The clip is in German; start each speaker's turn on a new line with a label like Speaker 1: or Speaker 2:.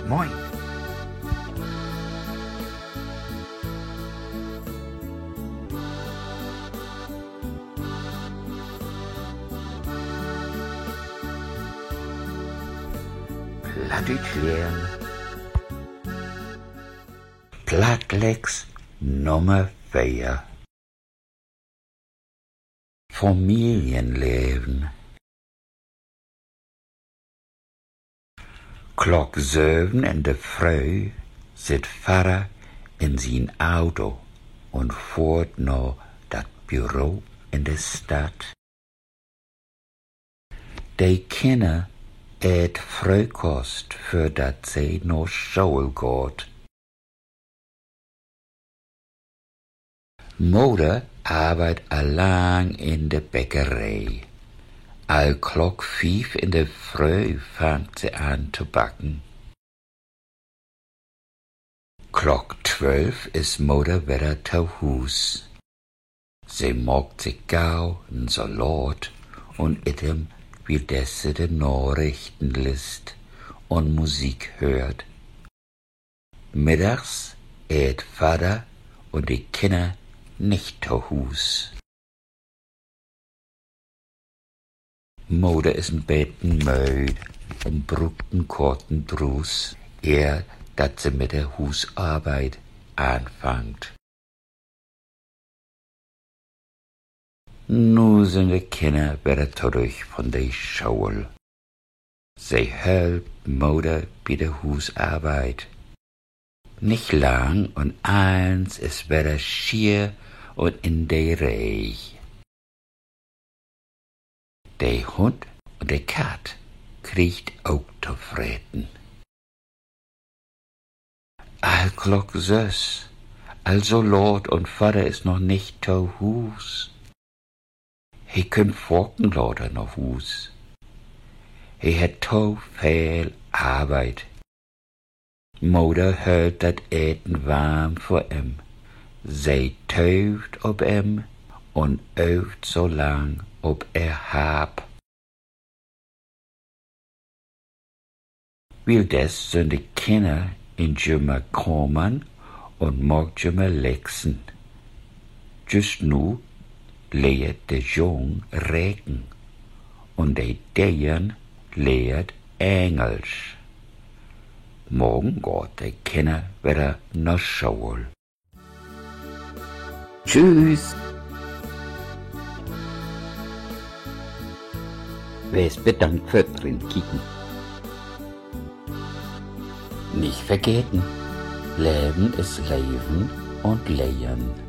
Speaker 1: Moin. Plattdeutsch lernen. Plattlex Nummer 4. Familienleben. Klok 7 in de Früh sitzt Vater in sein Auto und fährt nach das Büro in der Stadt. Die Kinder ät Frühkost, für dat sie nach Schule geht. Mutter arbeitet allein in der Bäckerei. All Klok 5 in der Früh fängt sie an zu backen. Klok 12 ist Mutter wieder zu Hus. Sie macht sich gau n Salat und item wie desse de Nachrichten liest und Musik hört. Mittags ät Vater und die Kinder nicht zu Hus. Mutter ist ein bisschen müde und braucht einen kurzen Gruß, ehe dat sie mit der Husarbeit anfängt. Nu sind die Kinder wieder zurück von der Schule. Sie helft Mutter bei der Husarbeit. Nicht lang und eins ist wieder schier und in der Reihe. Der Hund und der Kat kriegt auch zu fressen. All Klok 6, also Lord und Vater ist noch nicht zu Hus. He könnt forken lauter nach Hus. He hat zu viel Arbeit. Mutter hält dat Eten warm vor ihm. Sie töft ob ihm und öft so lang, ob hab. Will des sind die Kinder in Jümmer kommen und mag Jümmer lexen. Just nu lehrt der Jung Regen und der Dejan lehrt Englisch. Morgen geht der Kinder wieder nach Schule. Tschüss. Wees bedankt für drin kicken. Nicht vergessen, Leben ist Leben und Lehen.